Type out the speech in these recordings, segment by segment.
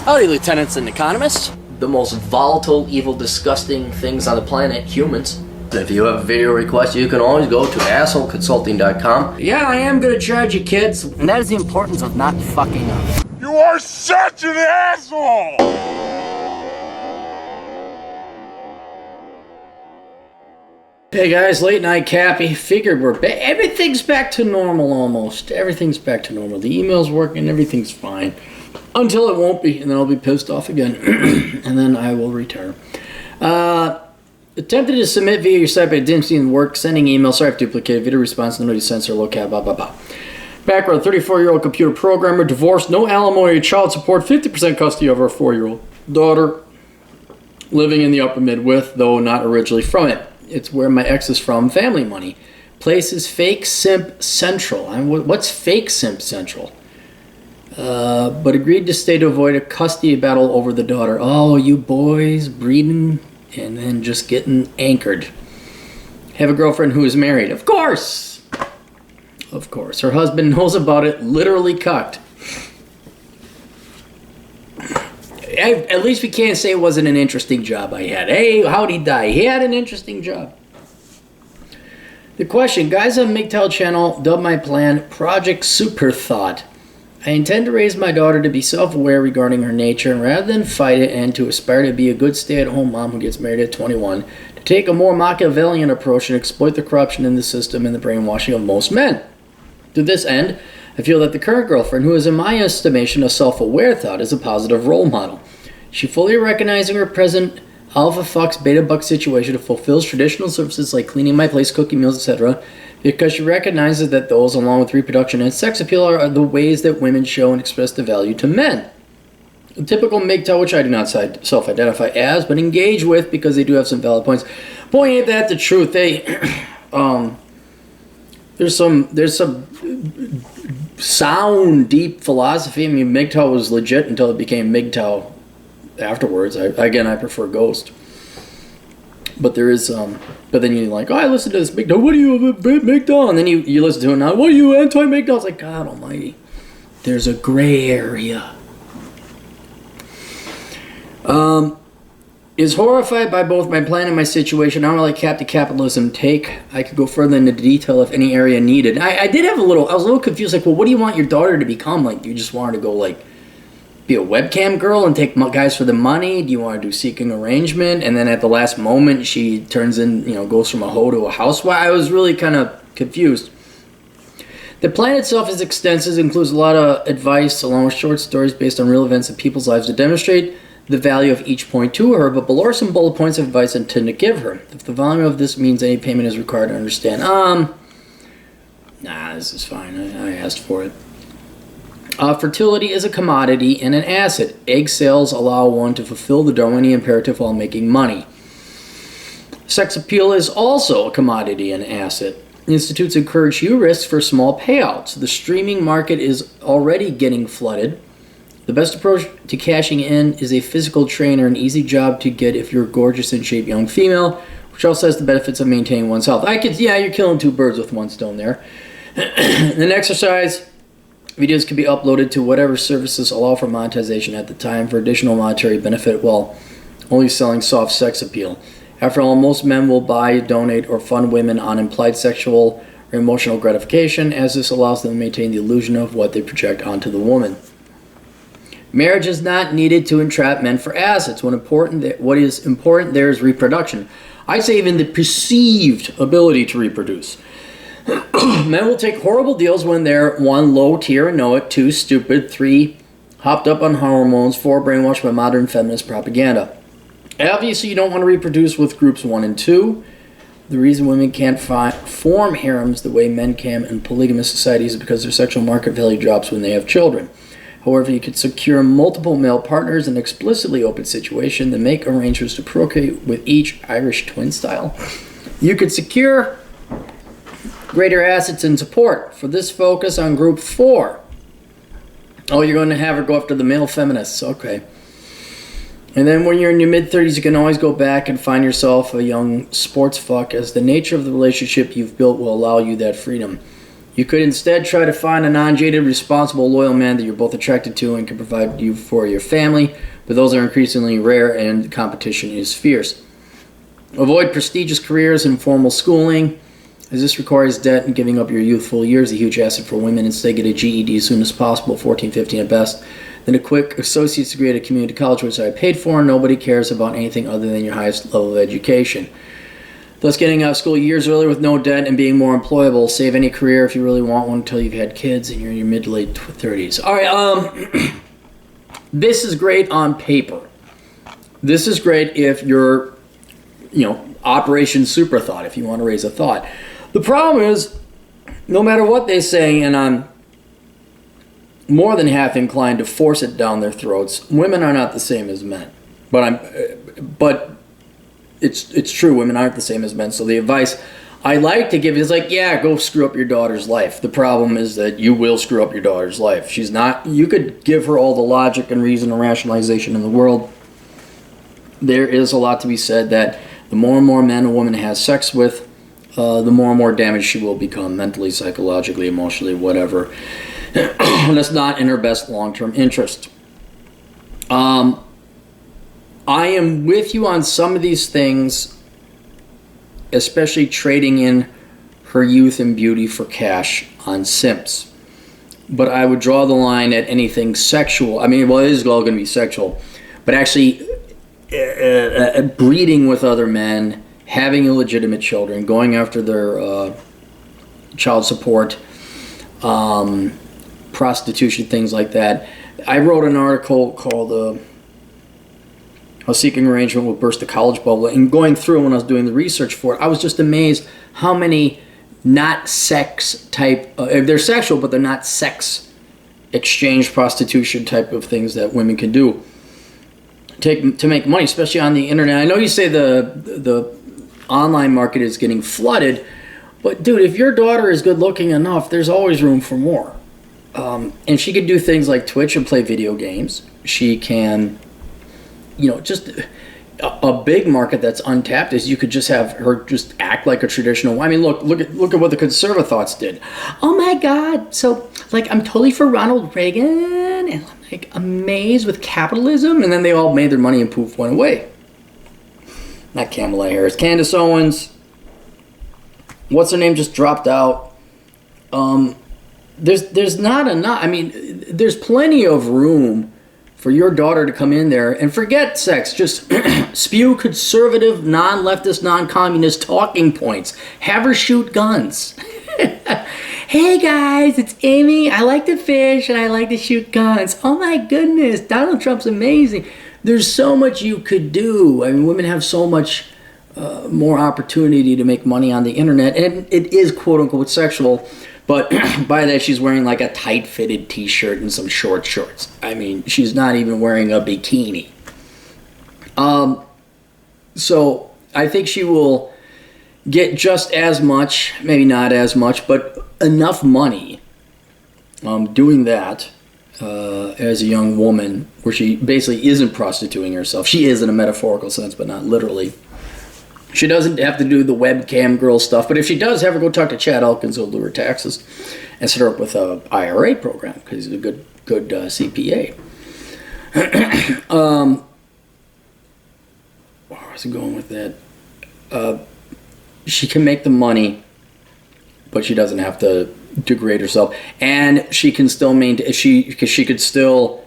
Howdy, lieutenants and economists. The most volatile, evil, disgusting things on the planet, humans. If you have a video request, you can always go to assholeconsulting.com. Yeah, I am gonna charge you, kids. And that is the importance of not fucking up. You are such an asshole! Hey guys, late night Cappy. Figured everything's back to normal almost. Everything's back to normal. The email's working, everything's fine. Until it won't be, and then I'll be pissed off again. And then I will retire. Attempted to submit via your site, but it didn't seem to work. Sending email, sorry I've duplicated video response, no sensor, locale, blah, blah, blah. Background, 34-year-old computer programmer, divorced, no alimony or child support, 50% custody of her 4-year-old daughter, living in the upper Midwest, though not originally from it. It's where my ex is from, family money. Place is Fake Simp Central. What's Fake Simp Central? But agreed to stay to avoid a custody battle over the daughter. Oh, you boys breeding and then just getting anchored. Have a girlfriend who is married. Of course. Of course. Her husband knows about it, literally cucked. At least we can't say it wasn't an interesting job I had. Hey, how'd he die? He had an interesting job. The question, guys on MGTOW channel, dub my plan Project Super THOT. I intend to raise my daughter to be self-aware regarding her nature, and rather than fight it and to aspire to be a good stay-at-home mom who gets married at 21, to take a more Machiavellian approach and exploit the corruption in the system and the brainwashing of most men. To this end, I feel that the current girlfriend, who is in my estimation a self-aware thought, is a positive role model. She fully recognizing her present alpha fucks beta buck situation fulfills traditional services like cleaning my place, cooking meals, etc., because she recognizes that those, along with reproduction and sex appeal, are the ways that women show and express the value to men. A typical MGTOW, which I do not self-identify as, but engage with because they do have some valid points. Boy, ain't that the truth. There's some sound, deep philosophy. I mean, MGTOW was legit until it became MGTOW afterwards. I prefer Ghost. But there is but then you're like, oh, I listened to this MGTOW. What do you MGTOW? And then you listen to it now. What are you anti-MGTOW? It's like, God almighty. There's a gray area. Is horrified by both my plan and my situation. I don't like capitalism take. I could go further into detail if any area needed. I was a little confused. Like, well, what do you want your daughter to become? Like, do you just want her to go, like, be a webcam girl and take guys for the money? Do you want to do seeking arrangement? And then at the last moment, she turns in, goes from a hoe to a housewife. I was really kind of confused. The plan itself is extensive, includes a lot of advice along with short stories based on real events in people's lives to demonstrate the value of each point to her, but below are some bullet points of advice I intend to give her. If the volume of this means any payment is required to understand, nah, this is fine. I asked for it. Fertility is a commodity and an asset. Egg sales allow one to fulfill the Darwinian imperative while making money. Sex appeal is also a commodity and asset. Institutes encourage huge risks for small payouts. The streaming market is already getting flooded. The best approach to cashing in is a physical trainer, an easy job to get if you're a gorgeous and shaped young female, which also has the benefits of maintaining one's health. You're killing two birds with one stone there. Then exercise. Videos can be uploaded to whatever services allow for monetization at the time for additional monetary benefit while only selling soft sex appeal. After all, most men will buy, donate, or fund women on implied sexual or emotional gratification, as this allows them to maintain the illusion of what they project onto the woman. Marriage is not needed to entrap men for assets. What is important there is reproduction. I'd say even the perceived ability to reproduce. Men will take horrible deals when they're 1, low tier and know it, 2, stupid, 3, hopped up on hormones, 4, brainwashed by modern feminist propaganda. Obviously, you don't want to reproduce with groups 1 and 2. The reason women can't form harems the way men can in polygamous societies is because their sexual market value drops when they have children. However, you could secure multiple male partners in an explicitly open situation, then make arrangements to procreate with each Irish twin style. You could secure greater assets and support. For this, focus on group 4. Oh, you're going to have her go after the male feminists. Okay. And then when you're in your mid-30s, you can always go back and find yourself a young sports fuck, as the nature of the relationship you've built will allow you that freedom. You could instead try to find a non-jaded, responsible, loyal man that you're both attracted to and can provide you for your family, but those are increasingly rare and competition is fierce. Avoid prestigious careers and formal schooling, as this requires debt and giving up your youthful years, a huge asset for women. Instead, get a GED as soon as possible, 14, 15 at best. Then a quick associate's degree at a community college, which I paid for, and nobody cares about anything other than your highest level of education. Thus, getting out of school years earlier with no debt and being more employable. Save any career if you really want one until you've had kids and you're in your mid to late 30s. All right, this is great on paper. This is great if you're, Operation Super Thought, if you want to raise a thought. The problem is, no matter what they say, and I'm more than half inclined to force it down their throats, women are not the same as men. But it's true, women aren't the same as men. So the advice I like to give is like, yeah, go screw up your daughter's life. The problem is that you will screw up your daughter's life. She's not, you could give her all the logic and reason and rationalization in the world. There is a lot to be said that the more and more men a woman has sex with, the more and more damage she will become mentally, psychologically, emotionally, whatever. That's not in her best long-term interest. I am with you on some of these things, especially trading in her youth and beauty for cash on simps. But I would draw the line at anything sexual. I mean, well, it is all going to be sexual. But actually, breeding with other men, having illegitimate children, going after their child support, prostitution, things like that. I wrote an article called A Seeking Arrangement Will Burst the College Bubble, and going through when I was doing the research for it, I was just amazed how many not sex type, they're sexual, but they're not sex exchange prostitution type of things that women can do to make money, especially on the internet. I know you say the online market is getting flooded, but dude, if your daughter is good looking enough, there's always room for more. And she could do things like Twitch and play video games. She can, just a big market that's untapped is you could just have her just act like a traditional. I mean, look at what the conservative thoughts did. Oh my God! So I'm totally for Ronald Reagan, and I'm amazed with capitalism. And then they all made their money and poof, went away. Not Kamala Harris, Candace Owens. What's her name? Just dropped out. There's not enough. I mean, there's plenty of room for your daughter to come in there and forget sex. Just spew conservative, non-leftist, non-communist talking points. Have her shoot guns. Hey guys, it's Amy. I like to fish and I like to shoot guns. Oh my goodness, Donald Trump's amazing. There's so much you could do. I mean, women have so much more opportunity to make money on the internet, and it is quote-unquote sexual. But by that, she's wearing like a tight-fitted t-shirt and some short shorts. I mean, she's not even wearing a bikini. So I think she will get just as much, maybe not as much, but enough money doing that as a young woman, where she basically isn't prostituting herself. She is in a metaphorical sense, but not literally. She doesn't have to do the webcam girl stuff, but if she does, have her go talk to Chad Elkins, who'll do her taxes, and set her up with a IRA program, because he's a good CPA. Where was I going with that? She can make the money, but she doesn't have to degrade herself, and she can still maintain. Because she could still,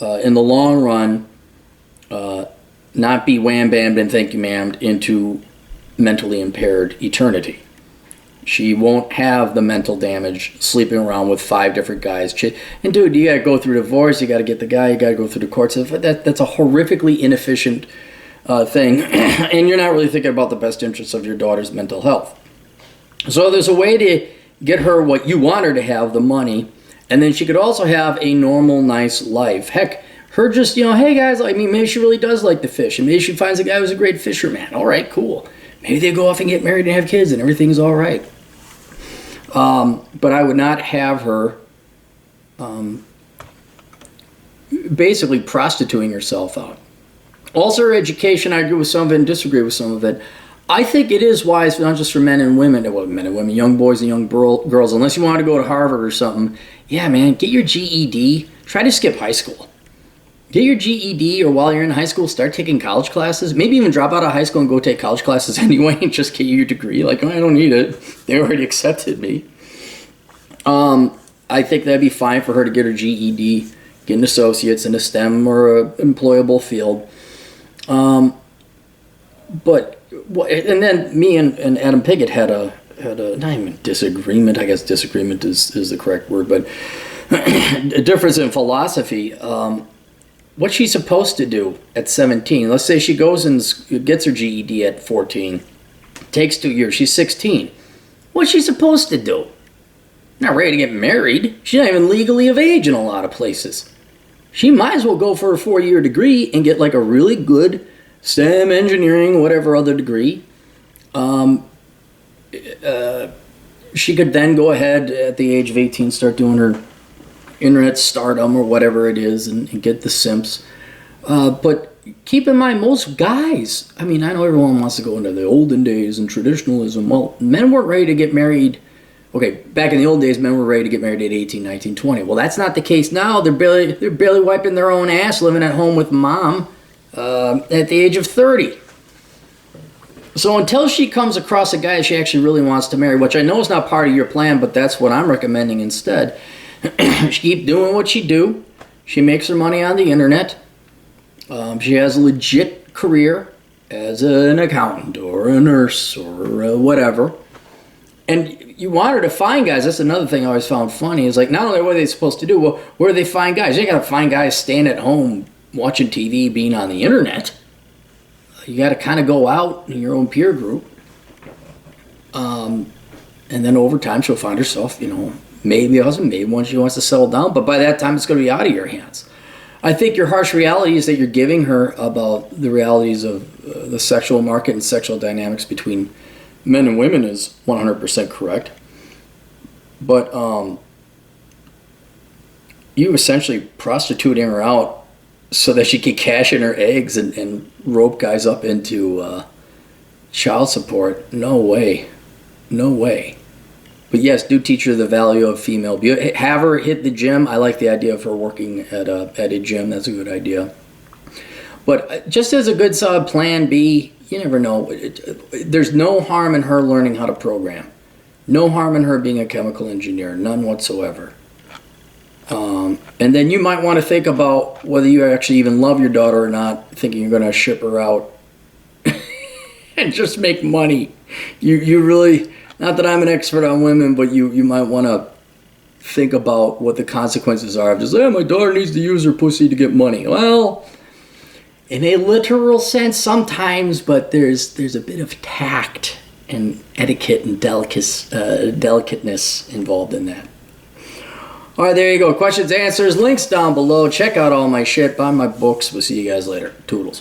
in the long run, not be wham-bammed and thank you ma'ammed into mentally impaired eternity. She won't have the mental damage sleeping around with 5 different guys. And dude, you gotta go through divorce, you gotta get the guy, you gotta go through the courts. That's a horrifically inefficient thing, and you're not really thinking about the best interests of your daughter's mental health. So there's a way to get her what you want her to have, the money, and then she could also have a normal, nice life. Heck, her just, hey guys, I mean, maybe she really does like to fish, and maybe she finds a guy who's a great fisherman. All right, cool. Maybe they go off and get married and have kids, and everything's all right. But I would not have her basically prostituting herself out. Also, her education, I agree with some of it and disagree with some of it. I think it is wise, not just for men and women, well, men and women, young boys and young girls, unless you want to go to Harvard or something. Yeah, man, get your GED. Try to skip high school. Get your GED, or while you're in high school, start taking college classes. Maybe even drop out of high school and go take college classes anyway and just get your degree. Like, oh, I don't need it. They already accepted me. I think that'd be fine for her to get her GED, get an associate's in a STEM or a employable field. But and then me and Adam Piggott had a not even disagreement. I guess disagreement is the correct word, but a difference in philosophy. What she's supposed to do at 17. Let's say she goes and gets her GED at 14. Takes 2 years. She's 16. What's she supposed to do? Not ready to get married. She's not even legally of age in a lot of places. She might as well go for a 4-year degree and get like a really good STEM, engineering, whatever other degree. She could then go ahead at the age of 18, start doing her internet stardom or whatever it is and get the simps. But keep in mind, most guys, I mean, I know everyone wants to go into the olden days and traditionalism. Well, men weren't ready to get married. Okay, back in the old days, men were ready to get married at 18, 19, 20. Well, that's not the case now. They're barely wiping their own ass, living at home with mom at the age of 30. So until she comes across a guy she actually really wants to marry, which I know is not part of your plan, but that's what I'm recommending instead. She keep doing what she do. She makes her money on the internet. She has a legit career as an accountant or a nurse or whatever. And you want her to find guys. That's another thing I always found funny. Is like, not only what are they supposed to do, well, where do they find guys? You ain't got to find guys staying at home, watching TV, being on the internet. You got to kind of go out in your own peer group. And then over time, she'll find herself, maybe a husband, maybe one she wants to settle down. But by that time, it's going to be out of your hands. I think your harsh realities that you're giving her about the realities of the sexual market and sexual dynamics between men and women is 100% correct. But you essentially prostituting her out so that she can cash in her eggs and rope guys up into child support. No way. No way. But yes, do teach her the value of female beauty. Have her hit the gym. I like the idea of her working at a gym. That's a good idea. But just as a good solid plan B, you never know. There's no harm in her learning how to program. No harm in her being a chemical engineer. None whatsoever. And then you might want to think about whether you actually even love your daughter or not, thinking you're going to ship her out and just make money. You really, not that I'm an expert on women, but you might want to think about what the consequences are of just, my daughter needs to use her pussy to get money. Well, in a literal sense sometimes, but there's a bit of tact and etiquette and delicateness involved in that. All right, there you go. Questions, answers, links down below. Check out all my shit. Buy my books. We'll see you guys later. Toodles.